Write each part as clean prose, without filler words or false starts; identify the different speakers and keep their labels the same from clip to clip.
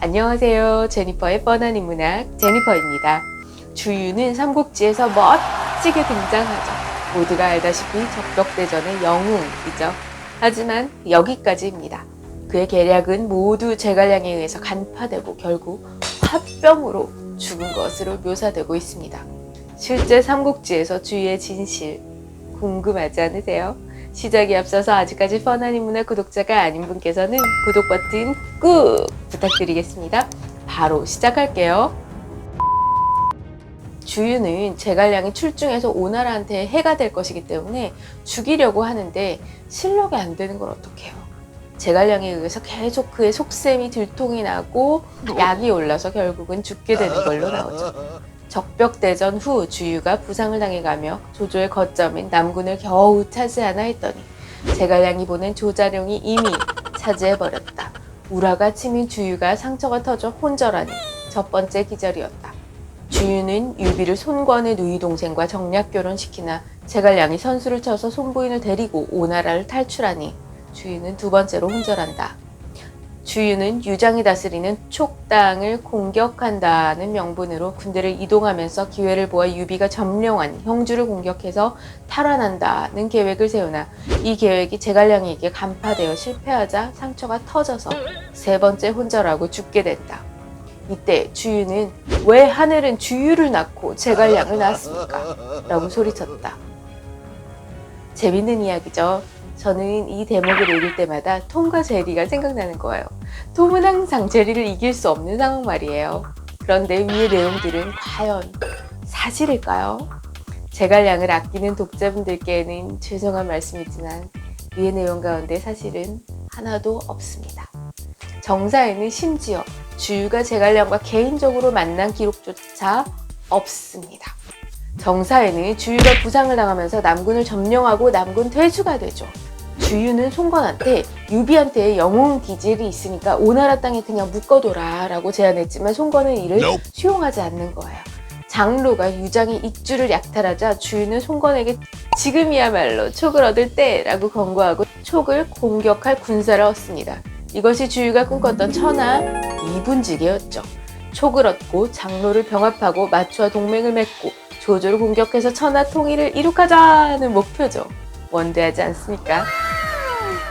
Speaker 1: 안녕하세요. 제니퍼의 뻔한 인문학 제니퍼입니다. 주유는 삼국지에서 멋지게 등장하죠. 모두가 알다시피 적벽대전의 영웅이죠. 하지만 여기까지입니다. 그의 계략은 모두 제갈량에 의해서 간파되고 결국 화병으로 죽은 것으로 묘사되고 있습니다. 실제 삼국지에서 주유의 진실 궁금하지 않으세요? 시작에 앞서서 아직까지 뻔한 인문학 구독자가 아닌 분께서는 구독 버튼 꾹 부탁드리겠습니다. 바로 시작할게요. 주유는 제갈량이 출중해서 오나라한테 해가 될 것이기 때문에 죽이려고 하는데 실력이 안 되는 걸 어떡해요. 제갈량에 의해서 계속 그의 속셈이 들통이 나고 약이 올라서 결국은 죽게 되는 걸로 나오죠. 적벽대전 후 주유가 부상을 당해가며 조조의 거점인 남군을 겨우 차지하나 했더니 제갈량이 보낸 조자룡이 이미 차지해버렸다. 우라가 치민 주유가 상처가 터져 혼절하니 첫 번째 기절이었다. 주유는 유비를 손권의 누이 동생과 정략 결혼시키나 제갈량이 선수를 쳐서 손부인을 데리고 오나라를 탈출하니 주유는 두 번째로 혼절한다. 주유는 유장이 다스리는 촉당을 공격한다는 명분으로 군대를 이동하면서 기회를 보아 유비가 점령한 형주를 공격해서 탈환한다는 계획을 세우나 이 계획이 제갈량에게 간파되어 실패하자 상처가 터져서 세 번째 혼절하고 죽게 된다. 이때 주유는 왜 하늘은 주유를 낳고 제갈량을 낳았습니까? 라고 소리쳤다. 재밌는 이야기죠. 저는 이 대목을 읽을 때마다 톰과 제리가 생각나는 거예요. 톰은 항상 제리를 이길 수 없는 상황 말이에요. 그런데 위의 내용들은 과연 사실일까요? 제갈량을 아끼는 독자분들께는 죄송한 말씀이지만 위의 내용 가운데 사실은 하나도 없습니다. 정사에는 심지어 주유가 제갈량과 개인적으로 만난 기록조차 없습니다. 정사에는 주유가 부상을 당하면서 남군을 점령하고 남군 퇴주가 되죠. 주유는 송건한테 유비한테 영웅 기질이 있으니까 오나라 땅에 그냥 묶어둬라 라고 제안했지만 송건은 이를 수용하지 않는 거예요. 장로가 유장의 익주를 약탈하자 주유는 송건에게 지금이야말로 촉을 얻을 때라고 권고하고 촉을 공격할 군사를 얻습니다. 이것이 주유가 꿈꿨던 천하 이분지계였죠. 촉을 얻고 장로를 병합하고 마추와 동맹을 맺고 조조를 공격해서 천하 통일을 이룩하자는 목표죠. 원대하지 않습니까?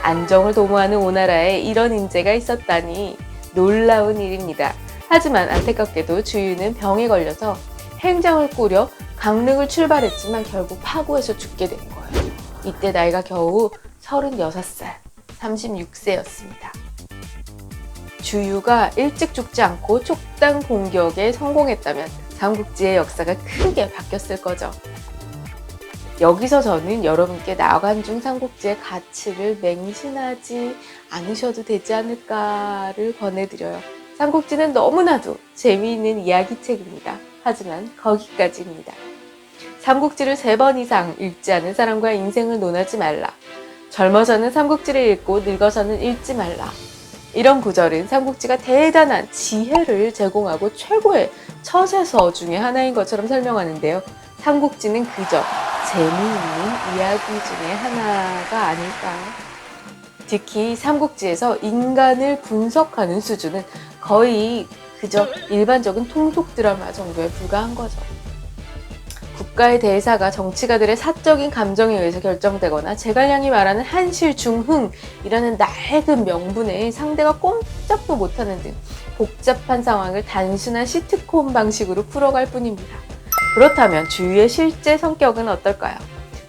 Speaker 1: 안정을 도모하는 오나라에 이런 인재가 있었다니 놀라운 일입니다. 하지만 안타깝게도 주유는 병에 걸려서 행장을 꾸려 강릉을 출발했지만 결국 파고에서 죽게 된 거예요. 이때 나이가 겨우 36살, 36세였습니다. 주유가 일찍 죽지 않고 촉당 공격에 성공했다면 삼국지의 역사가 크게 바뀌었을 거죠. 여기서 저는 여러분께 나간중 삼국지의 가치를 맹신하지 않으셔도 되지 않을까를 권해드려요. 삼국지는 너무나도 재미있는 이야기책입니다. 하지만 거기까지입니다. 삼국지를 3번 이상 읽지 않은 사람과 인생을 논하지 말라. 젊어서는 삼국지를 읽고 늙어서는 읽지 말라. 이런 구절은 삼국지가 대단한 지혜를 제공하고 최고의 처세서 중에 하나인 것처럼 설명하는데요. 삼국지는 그저 재미있는 이야기 중에 하나가 아닐까요? 특히 삼국지에서 인간을 분석하는 수준은 거의 그저 일반적인 통속 드라마 정도에 불과한 거죠. 국가의 대사가 정치가들의 사적인 감정에 의해서 결정되거나 제갈량이 말하는 한실중흥이라는 낡은 명분에 상대가 꼼짝도 못하는 등 복잡한 상황을 단순한 시트콤 방식으로 풀어갈 뿐입니다. 그렇다면 주유의 실제 성격은 어떨까요?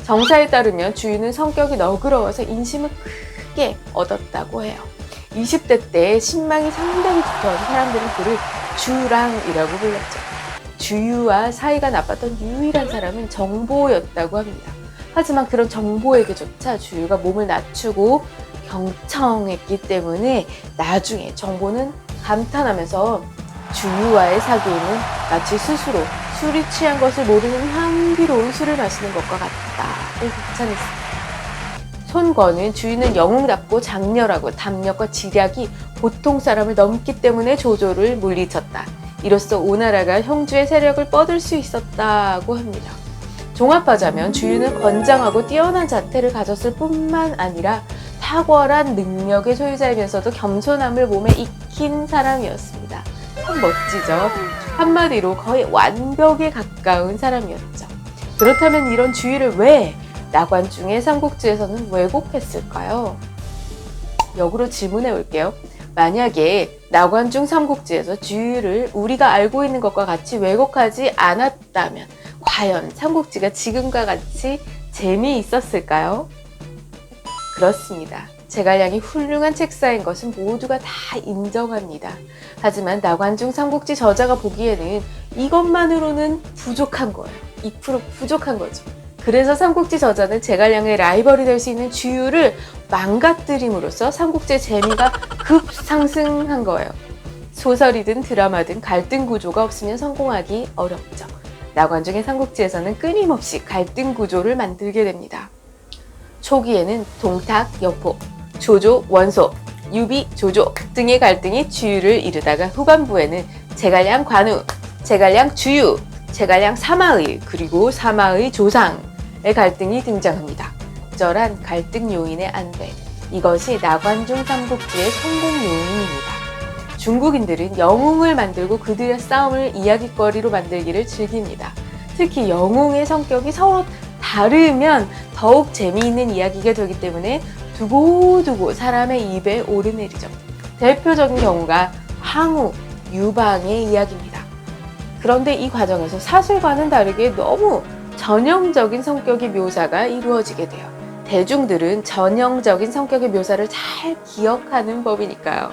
Speaker 1: 정사에 따르면 주유는 성격이 너그러워서 인심을 크게 얻었다고 해요. 20대 때 신망이 상당히 두터운 사람들은 그를 주랑이라고 불렀죠. 주유와 사이가 나빴던 유일한 사람은 정보였다고 합니다. 하지만 그런 정보에게조차 주유가 몸을 낮추고 경청했기 때문에 나중에 정보는 감탄하면서 주유와의 사귐은 마치 스스로 술이 취한 것을 모르는 향기로운 술을 마시는 것과 같다를 극찬했습니다. 손권은 주유는 영웅답고 장렬하고 담력과 지략이 보통 사람을 넘기 때문에 조조를 물리쳤다. 이로써 오나라가 형주의 세력을 뻗을 수 있었다고 합니다. 종합하자면 주유는 건장하고 뛰어난 자태를 가졌을 뿐만 아니라 탁월한 능력의 소유자이면서도 겸손함을 몸에 익히 지킨 사람이었습니다. 참 멋지죠? 한마디로 거의 완벽에 가까운 사람이었죠. 그렇다면 이런 주의를 왜 나관중의 삼국지에서는 왜곡했을까요? 역으로 질문해 볼게요. 만약에 나관중 삼국지에서 주의를 우리가 알고 있는 것과 같이 왜곡하지 않았다면 과연 삼국지가 지금과 같이 재미있었을까요? 그렇습니다. 제갈량이 훌륭한 책사인 것은 모두가 다 인정합니다. 하지만 나관중 삼국지 저자가 보기에는 이것만으로는 부족한 거예요. 2% 부족한 거죠. 그래서 삼국지 저자는 제갈량의 라이벌이 될 수 있는 주유를 망가뜨림으로써 삼국지의 재미가 급상승한 거예요. 소설이든 드라마든 갈등 구조가 없으면 성공하기 어렵죠. 나관중의 삼국지에서는 끊임없이 갈등 구조를 만들게 됩니다. 초기에는 동탁, 여포, 조조, 원소, 유비, 조조 등의 갈등이 주유를 이루다가 후반부에는 제갈량 관우, 제갈량 주유, 제갈량 사마의 그리고 사마의 조상의 갈등이 등장합니다. 적절한 갈등 요인의 안배, 이것이 나관중 삼국지의 성공 요인입니다. 중국인들은 영웅을 만들고 그들의 싸움을 이야깃거리로 만들기를 즐깁니다. 특히 영웅의 성격이 서로 다르면 더욱 재미있는 이야기가 되기 때문에 두고두고 사람의 입에 오르내리죠. 대표적인 경우가 항우, 유방의 이야기입니다. 그런데 이 과정에서 사실과는 다르게 너무 전형적인 성격의 묘사가 이루어지게 돼요. 대중들은 전형적인 성격의 묘사를 잘 기억하는 법이니까요.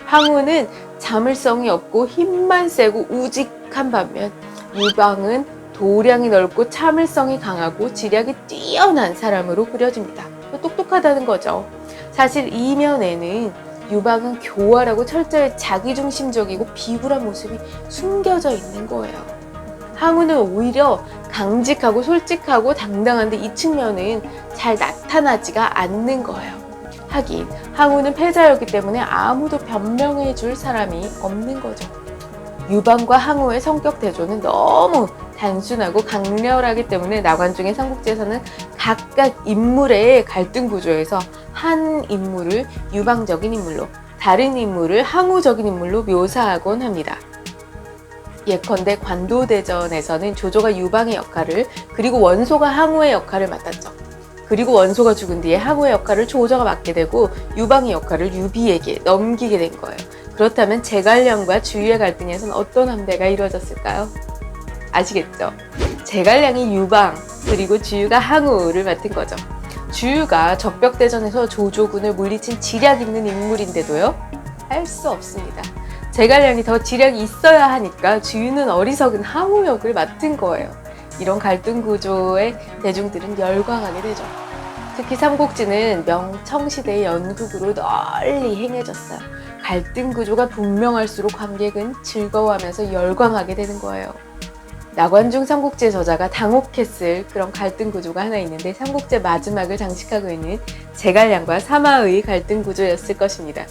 Speaker 1: 항우는 자물성이 없고 힘만 세고 우직한 반면 유방은 도량이 넓고 참을성이 강하고 지략이 뛰어난 사람으로 그려집니다. 똑똑하다는 거죠. 사실 이면에는 유방은 교활하고 철저히 자기중심적이고 비굴한 모습이 숨겨져 있는 거예요. 항우는 오히려 강직하고 솔직하고 당당한데 이 측면은 잘 나타나지가 않는 거예요. 하긴 항우는 패자였기 때문에 아무도 변명해 줄 사람이 없는 거죠. 유방과 항우의 성격 대조는 너무 단순하고 강렬하기 때문에 나관중의 삼국지에서는 각각 인물의 갈등 구조에서 한 인물을 유방적인 인물로, 다른 인물을 항우적인 인물로 묘사하곤 합니다. 예컨대 관도대전에서는 조조가 유방의 역할을, 그리고 원소가 항우의 역할을 맡았죠. 그리고 원소가 죽은 뒤에 항우의 역할을 조조가 맡게 되고 유방의 역할을 유비에게 넘기게 된 거예요. 그렇다면 제갈량과 주유의 갈등에서는 어떤 안배가 이루어졌을까요? 아시겠죠? 제갈량이 유방, 그리고 주유가 항우를 맡은 거죠. 주유가 적벽대전에서 조조군을 물리친 지략 있는 인물인데도요, 할 수 없습니다. 제갈량이 더 지략이 있어야 하니까 주유는 어리석은 항우 역을 맡은 거예요. 이런 갈등 구조에 대중들은 열광하게 되죠. 특히 삼국지는 명청시대의 연극으로 널리 행해졌어요. 갈등 구조가 분명할수록 관객은 즐거워하면서 열광하게 되는 거예요. 나관중 삼국지의 저자가 당혹했을 그런 갈등 구조가 하나 있는데 삼국지의 마지막을 장식하고 있는 제갈량과 사마의 갈등 구조였을 것입니다.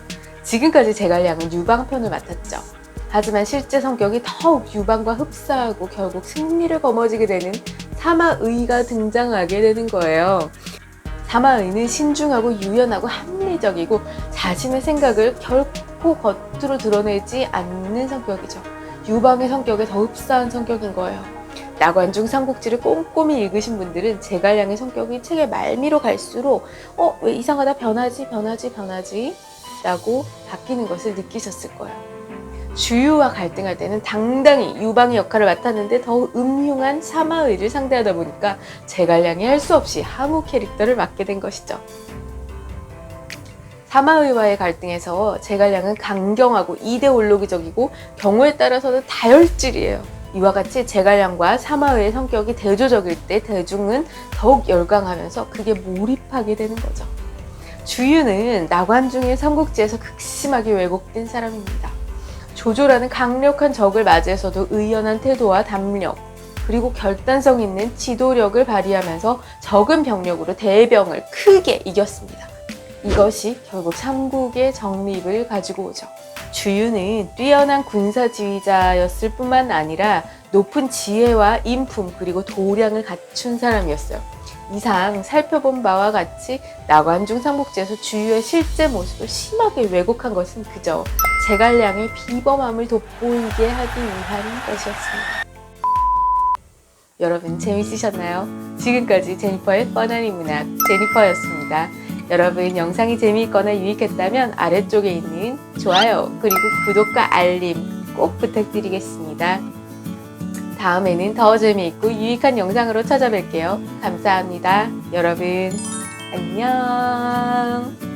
Speaker 1: 지금까지 제갈량은 유방편을 맡았죠. 하지만 실제 성격이 더욱 유방과 흡사하고 결국 승리를 거머쥐게 되는 사마의가 등장하게 되는 거예요. 사마의는 신중하고 유연하고 합리적이고 자신의 생각을 결코 겉으로 드러내지 않는 성격이죠. 유방의 성격에 더 흡사한 성격인 거예요. 나관중 삼국지를 꼼꼼히 읽으신 분들은 제갈량의 성격이 책의 말미로 갈수록 왜 이상하다, 변하지 라고 바뀌는 것을 느끼셨을 거예요. 주유와 갈등할 때는 당당히 유방의 역할을 맡았는데 더욱 음흉한 사마의를 상대하다 보니까 제갈량이 할 수 없이 항우 캐릭터를 맡게 된 것이죠. 사마의와의 갈등에서 제갈량은 강경하고 이데올로기적이고 경우에 따라서는 다혈질이에요. 이와 같이 제갈량과 사마의의 성격이 대조적일 때 대중은 더욱 열광하면서 그게 몰입하게 되는 거죠. 주유는 나관중의 삼국지에서 극심하게 왜곡된 사람입니다. 조조라는 강력한 적을 맞이해서도 의연한 태도와 담력, 그리고 결단성 있는 지도력을 발휘하면서 적은 병력으로 대병을 크게 이겼습니다. 이것이 결국 삼국의 정립을 가지고 오죠. 주유는 뛰어난 군사 지휘자였을 뿐만 아니라 높은 지혜와 인품 그리고 도량을 갖춘 사람이었어요. 이상 살펴본 바와 같이 나관중 삼국지에서 주유의 실제 모습을 심하게 왜곡한 것은 그저 제갈량의 비범함을 돋보이게 하기 위한 것이었습니다. 여러분 재밌으셨나요? 지금까지 제니퍼의 뻔한 인문학 제니퍼였습니다. 여러분 영상이 재미있거나 유익했다면 아래쪽에 있는 좋아요 그리고 구독과 알림 꼭 부탁드리겠습니다. 다음에는 더 재미있고 유익한 영상으로 찾아뵐게요. 감사합니다. 여러분 안녕.